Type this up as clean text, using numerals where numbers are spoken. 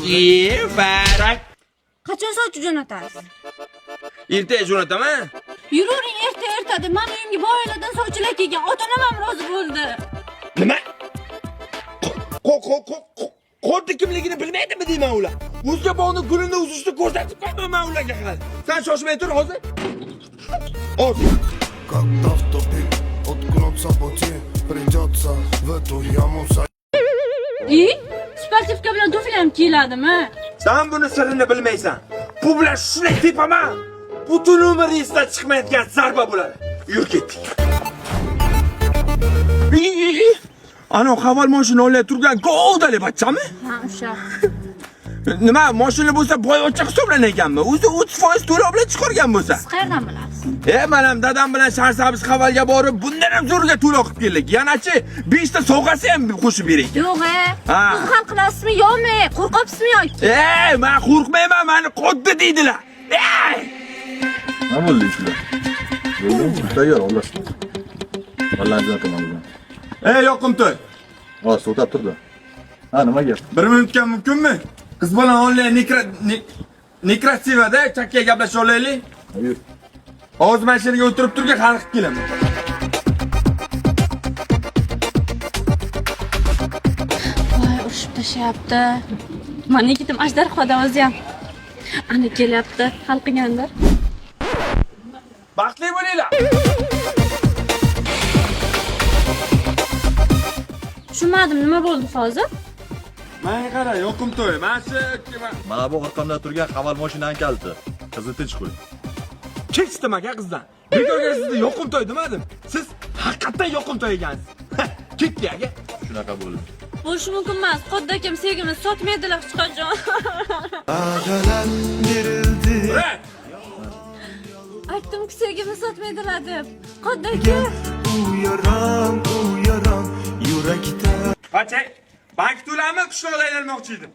Barak. Qachon sovchi jo'natasiz? Ertaga jo'nataman. Yuravering erta deb men uyimga boyalardan sovchilar kelgan. Ota-onam ham rozi bo'ldi. Nima? Qo'rdi kimligini bilmaydimi deyman ular. O'zga bog'ni gulini uzishni ko'rsatib qo'ymayman ularga hali. Sen shoshmay tur hozir. Hozir. Когда в тупик уткнутся пути, придется в эту яму Sportivka bilan tufli ham kiyiladimi? Sen buni sirini bilmaysan. Bu bilan shunday tepaman. Butun umr esdan chiqmayotgan zarba bo'ladi. Yur ketdik. Ana haval mashina olib turgan go'ldali bachchami? Ha, o'sha. Nima, mashina bo'lsa boyvachcha hisoblanganmi? O'zi 30% to'lov bilan chiqargan bo'lsa. Siz qayerdan bilasiz? Men ham dadam bilan Sharsabz havalga borib, bundan ham zo'rga to'lov qilib keldik. Yanachi 5 ta sovg'asi ham qo'shib bering. Yo'q, Ha. siz hal qilasizmi yo'qmi? Qo'rqyapsizmi yoki? Men qo'rqmayman, meni qoddi deydilar. Nima bo'ldi sizlar? Bo'ldi, tayyor olasizmi? Vallahi aytaman bugun. Yoqimtoy. Hozir o'tab turdi. Ha, nima gap? 1 minutga mumkinmi? Qiz bola onlayn nekrasivada chakkaga gaplashib olaylik. Yur. Hozir mashinaga o'tirib turgan hal qilib kelaman. Voy, urushib tashayapti. Mana ketim ajdarhoda o'zi ham. Ana kelyapti, hal qilgandir. Baxtli bo'linglar. Tushunmadim, nima bo'ldi hozir? Menga qara, yoqimtoy. Mana bu orqamda turgan haval mashinani kaliti. Qizni tinch qo'y. Kechdim aka qizdan. Bekorga sizni yoqimtoy demadim. Siz haqiqatan yoqimtoy ekansiz. Ketdi aka. Shunaqa bo'ldi. Bo'lishi mumkin emas. Qodda akam sevgimni sotmaydilar hech qachon. Aytdim-ku sevgimni sotmaydilar deb. Qodda aka. uyaran yurakda Qancha? Bank to'lami qishloqda aylanmoqchi edim.